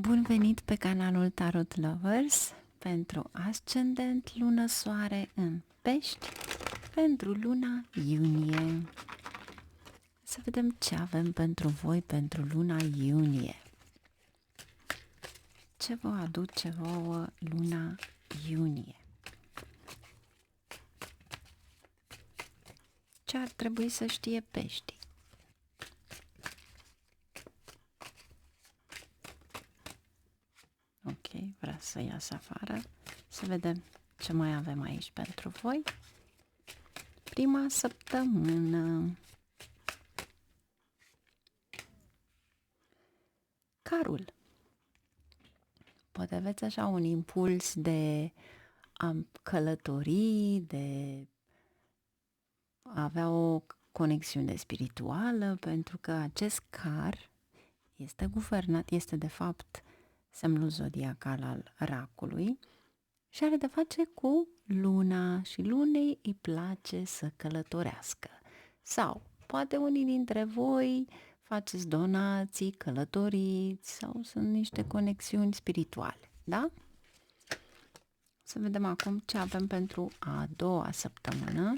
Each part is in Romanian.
Bun venit pe canalul Tarot Lovers pentru ascendent, lună, soare în Pești pentru luna iunie. Să vedem ce avem pentru voi pentru luna iunie. Ce vă aduce vouă luna iunie? Ce ar trebui să știe Peștii? Ok, vrea să iasă afară. Să vedem ce mai avem aici pentru voi. Prima săptămână. Carul. Poate aveți așa un impuls de a călători, de a avea o conexiune spirituală, pentru că acest car este guvernat, este de fapt semnul zodiacal al racului și are de face cu luna și lunei îi place să călătorească. Sau poate unii dintre voi faceți donații, călătoriți sau sunt niște conexiuni spirituale, da? Să vedem acum ce avem pentru a doua săptămână.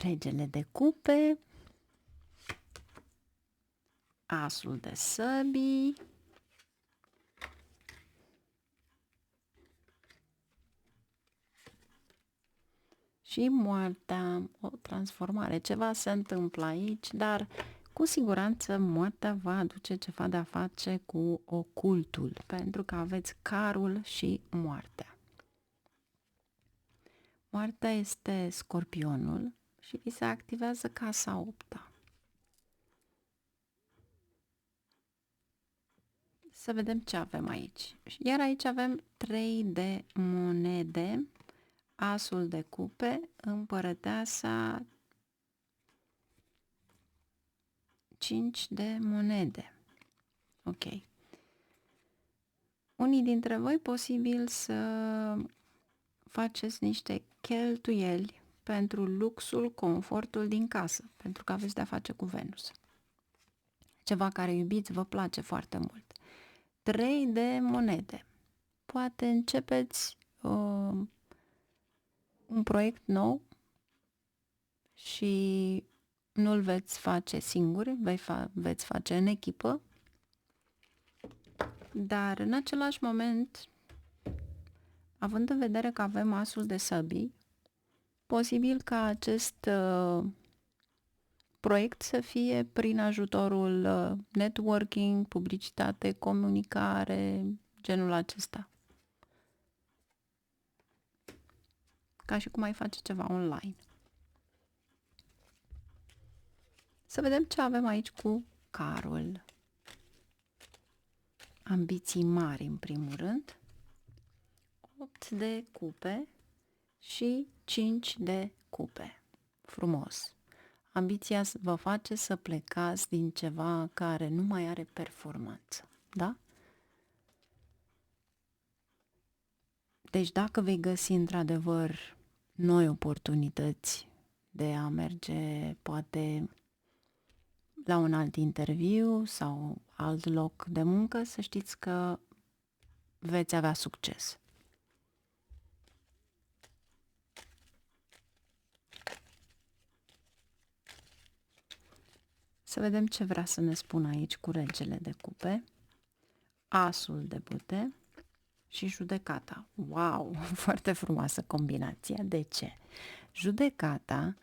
Regele de cupe, asul de săbii, și moartea, o transformare. Ceva se întâmplă aici, dar cu siguranță moartea va aduce ceva de a face cu ocultul, pentru că aveți carul și moartea. Moartea este Scorpionul și vi se activează casa 8-a. Să vedem ce avem aici. Iar aici avem 3 de monede, asul de cupe, împărăteasa, 5 de monede. Ok. Unii dintre voi posibil să faceți niște cheltuieli pentru luxul, confortul din casă, pentru că aveți de-a face cu Venus. Ceva care iubiți, vă place foarte mult. 3 de monede. Poate începeți un proiect nou și nu-l veți face singuri, veți face în echipă, dar în același moment, având în vedere că avem asul de săbii, posibil ca acest proiect să fie prin ajutorul networking, publicitate, comunicare, genul acesta. Ca și cum ai face ceva online. Să vedem ce avem aici cu carul. Ambiții mari în primul rând. 8 de cupe și 5 de cupe. Frumos. Ambiția vă face să plecați din ceva care nu mai are performanță, da? Deci dacă vei găsi într-adevăr noi oportunități de a merge poate la un alt interviu sau alt loc de muncă, să știți că veți avea succes. Să vedem ce vrea să ne spună aici cu regele de cupe, asul de bâte și judecata. Wow, foarte frumoasă combinația. De ce? Judecata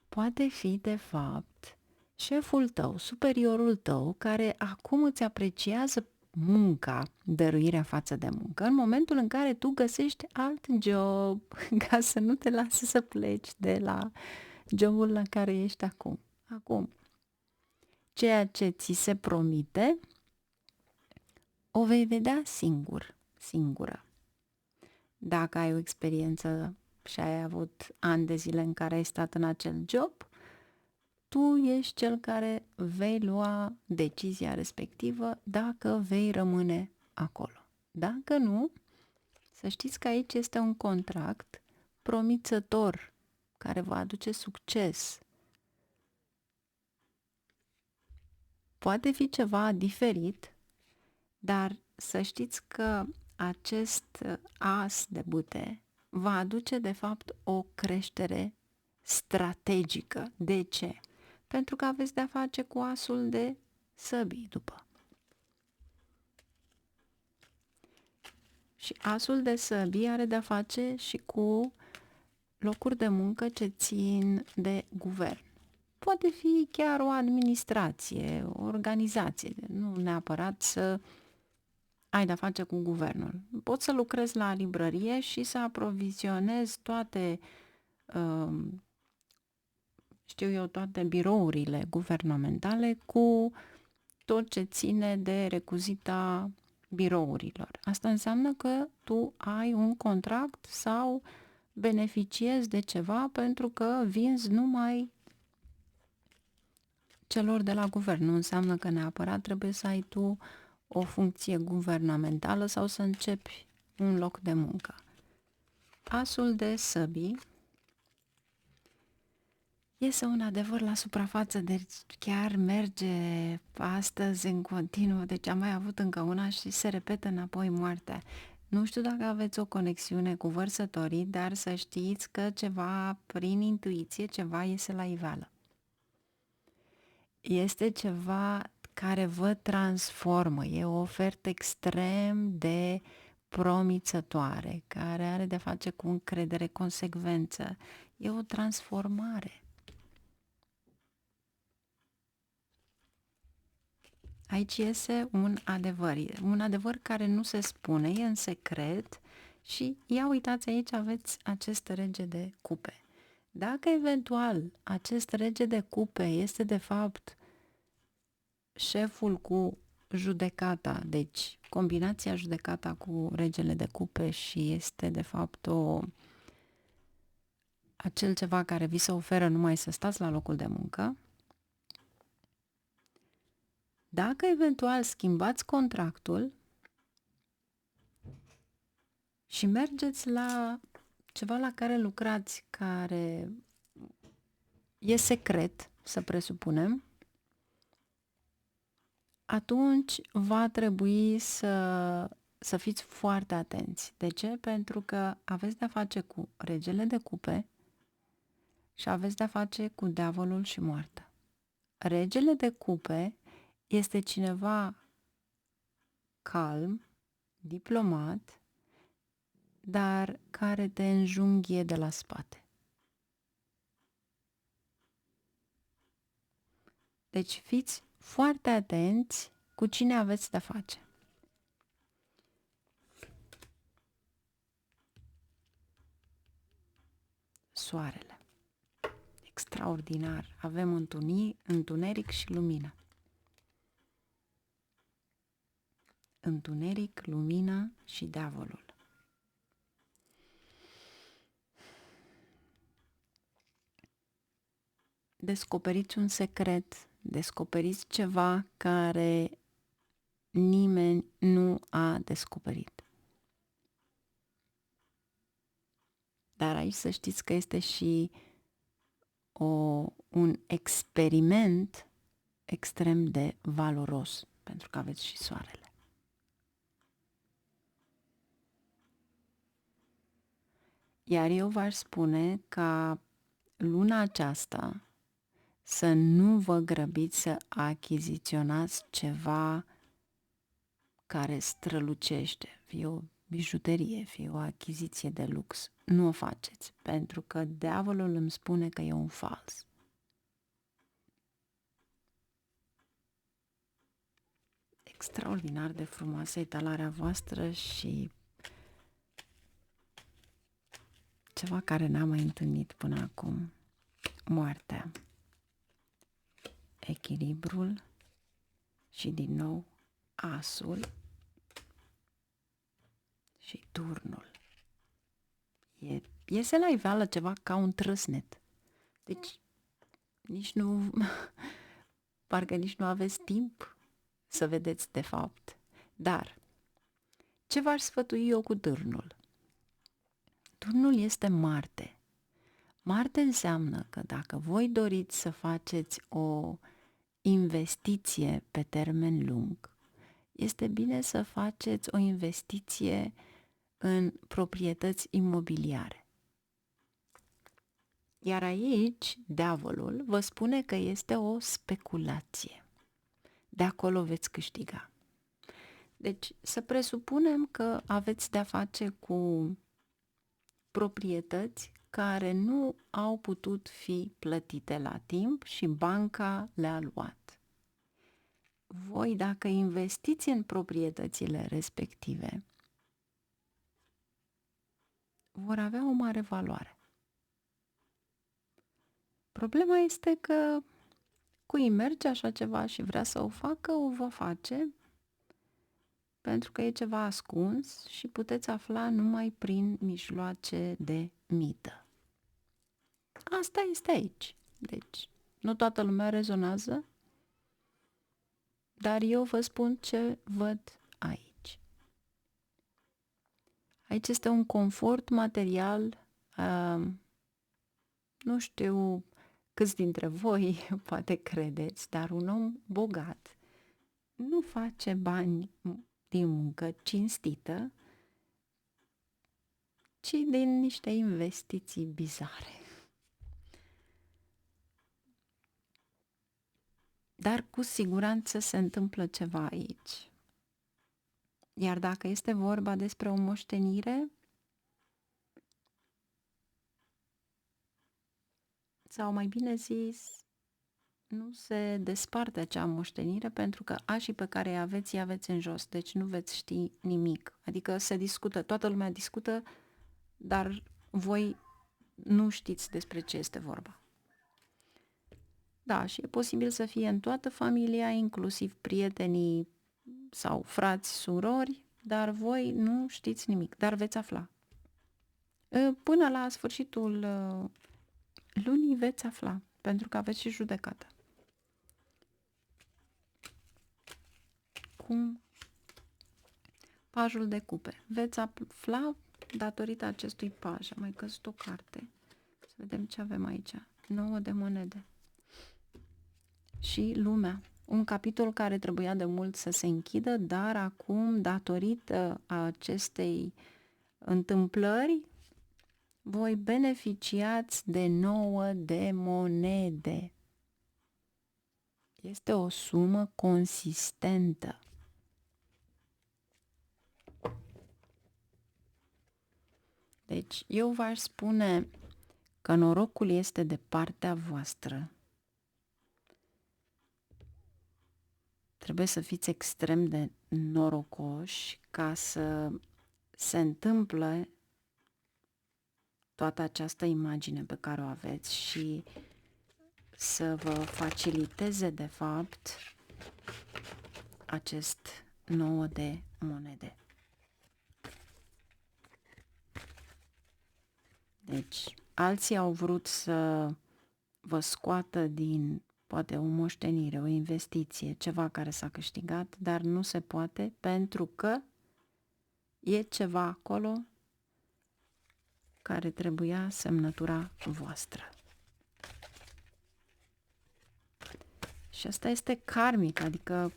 poate fi de fapt șeful tău, superiorul tău, care acum îți apreciază munca, dăruirea față de muncă, în momentul în care tu găsești alt job, ca să nu te lase să pleci de la jobul la care ești acum. Acum, ceea ce ți se promite, o vei vedea singură. Dacă ai o experiență și ai avut ani de zile în care ai stat în acel job, tu ești cel care vei lua decizia respectivă dacă vei rămâne acolo. Dacă nu, să știți că aici este un contract promițător care vă aduce succes. Poate fi ceva diferit, dar să știți că acest as de bâte va aduce de fapt o creștere strategică. De ce? Pentru că aveți de-a face cu asul de săbii după. Și asul de săbii are de-a face și cu locuri de muncă ce țin de guvern. Poate fi chiar o administrație, o organizație, nu neapărat să ai de-a face cu guvernul. Poți să lucrezi la librărie și să aprovizionezi toate, toate birourile guvernamentale cu tot ce ține de recuzita birourilor. Asta înseamnă că tu ai un contract sau beneficiezi de ceva pentru că vinzi numai celor de la guvern. Nu înseamnă că neapărat trebuie să ai tu o funcție guvernamentală sau să începi un loc de muncă. Asul de săbii iese un adevăr la suprafață, deci chiar merge astăzi în continuu, deci am mai avut încă una și se repetă înapoi moartea. Nu știu dacă aveți o conexiune cu vărsătorii, dar să știți că ceva, prin intuiție, ceva iese la iveală. Este ceva care vă transformă, e o ofertă extrem de promițătoare, care are de face cu încredere, consecvență. E o transformare. Aici iese un adevăr care nu se spune, e în secret și ia uitați, aici aveți acest rege de cupe. Dacă eventual acest rege de cupe este de fapt șeful cu judecata, deci combinația judecata cu regele de cupe și este de fapt acel ceva care vi se oferă numai să stați la locul de muncă, dacă eventual schimbați contractul și mergeți la ceva la care lucrați, care e secret, să presupunem, atunci va trebui să fiți foarte atenți. De ce? Pentru că aveți de-a face cu regele de cupe și aveți de-a face cu diavolul și moartea. Regele de cupe este cineva calm, diplomat, dar care te înjunghie de la spate. Deci fiți foarte atenți cu cine aveți de-a face. Soarele. Extraordinar. Avem întuneric și lumină. Întuneric, lumină și diavolul. Descoperiți un secret, descoperiți ceva care nimeni nu a descoperit. Dar aici să știți că este și un experiment extrem de valoros, pentru că aveți și soarele. Iar eu v-aș spune ca luna aceasta să nu vă grăbiți să achiziționați ceva care strălucește, fie o bijuterie, fie o achiziție de lux. Nu o faceți, pentru că diavolul îmi spune că e un fals. Extraordinar de frumoasă etalarea voastră și ceva care n-am mai întâlnit până acum. Moartea, echilibrul și din nou asul și turnul. Iese la iveală ceva ca un trăsnet. Deci nici nu, parcă nici nu aveți timp să vedeți de fapt. Dar ce v-aș sfătui eu cu turnul? Turnul este Marte. Marte înseamnă că dacă voi doriți să faceți o investiție pe termen lung, este bine să faceți o investiție în proprietăți imobiliare. Iar aici, diavolul vă spune că este o speculație. De acolo veți câștiga. Deci, să presupunem că aveți de-a face cu proprietăți care nu au putut fi plătite la timp și banca le-a luat. Voi, dacă investiți în proprietățile respective, vor avea o mare valoare. Problema este că cui merge așa ceva și vrea să o facă, o va face pentru că e ceva ascuns și puteți afla numai prin mijloace de mită. Asta este aici. Deci, nu toată lumea rezonează, dar eu vă spun ce văd aici. Aici este un confort material, nu știu câți dintre voi poate credeți, dar un om bogat nu face bani din muncă cinstită, ci din niște investiții bizare. Dar cu siguranță se întâmplă ceva aici. Iar dacă este vorba despre o moștenire, sau mai bine zis, nu se desparte acea moștenire pentru că așii pe care îi aveți în jos, deci nu veți ști nimic. Adică se discută, toată lumea discută, dar voi nu știți despre ce este vorba. Da, și e posibil să fie în toată familia, inclusiv prietenii sau frați, surori, dar voi nu știți nimic, dar veți afla. Până la sfârșitul lunii veți afla, pentru că aveți și judecată. Cum? Pajul de cupe. Veți afla datorită acestui paj. Am mai căzut o carte. Să vedem ce avem aici. 9 de monede. Și lumea. Un capitol care trebuia de mult să se închidă, dar acum, datorită acestei întâmplări, voi beneficiați de 9 de monede. Este o sumă consistentă. Deci, eu v-aș spune că norocul este de partea voastră. Trebuie să fiți extrem de norocoși ca să se întâmple toată această imagine pe care o aveți și să vă faciliteze, de fapt, acest 9 de monede. Deci, alții au vrut să vă scoată din, poate, o moștenire, o investiție, ceva care s-a câștigat, dar nu se poate pentru că e ceva acolo care trebuia semnătura voastră. Și asta este karmic, adică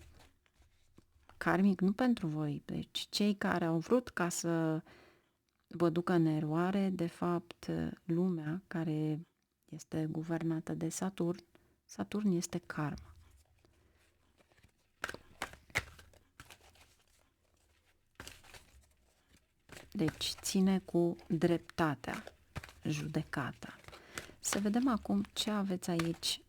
karmic nu pentru voi, deci cei care au vrut ca să vă ducă în eroare, de fapt, lumea care este guvernată de Saturn, Saturn este karma. Deci ține cu dreptatea, judecata. Să vedem acum ce aveți aici.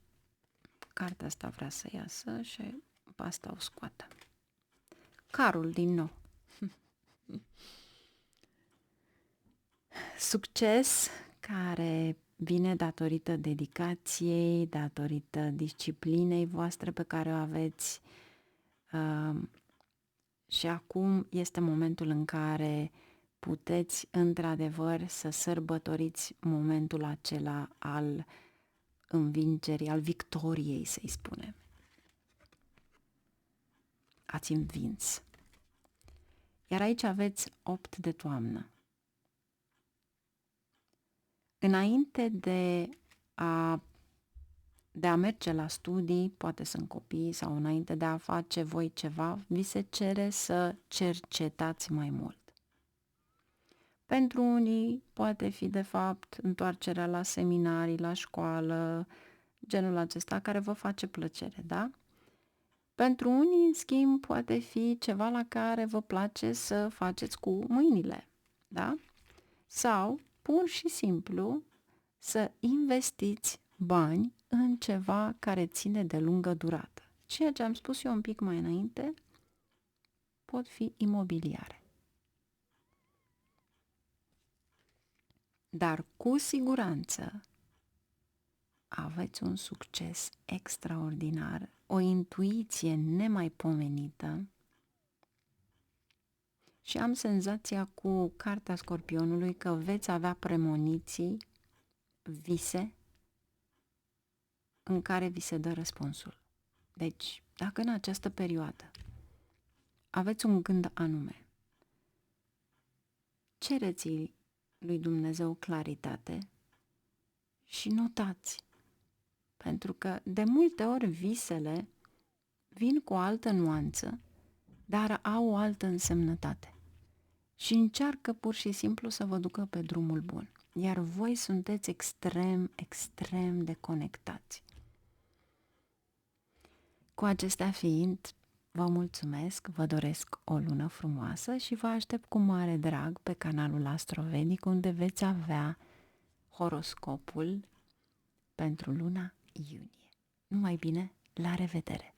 Cartea asta vrea să iasă și pe asta o scoată. Carul din nou. Succes care vine datorită dedicației, datorită disciplinei voastre pe care o aveți. Și acum este momentul în care puteți într-adevăr să sărbătoriți momentul acela al învingerii, al victoriei, să-i spunem. Ați învins. Iar aici aveți 8 de toamnă. Înainte de a merge la studii, poate sunt copii, sau înainte de a face voi ceva, vi se cere să cercetați mai mult. Pentru unii poate fi, de fapt, întoarcerea la seminarii, la școală, genul acesta care vă face plăcere, da? Pentru unii, în schimb, poate fi ceva la care vă place să faceți cu mâinile, da? Sau, pur și simplu, să investiți bani în ceva care ține de lungă durată. Ceea ce am spus eu un pic mai înainte, pot fi imobiliare. Dar cu siguranță aveți un succes extraordinar, o intuiție nemaipomenită și am senzația cu cartea Scorpionului că veți avea premoniții, vise în care vi se dă răspunsul. Deci, dacă în această perioadă aveți un gând anume, cereți lui Dumnezeu claritate și notați. Pentru că de multe ori visele vin cu o altă nuanță, dar au o altă însemnătate. Și încearcă pur și simplu să vă ducă pe drumul bun. Iar voi sunteți extrem, extrem de conectați. Cu acestea fiind, vă mulțumesc, vă doresc o lună frumoasă și vă aștept cu mare drag pe canalul Astrovedic, unde veți avea horoscopul pentru luna iunie. Numai bine, la revedere!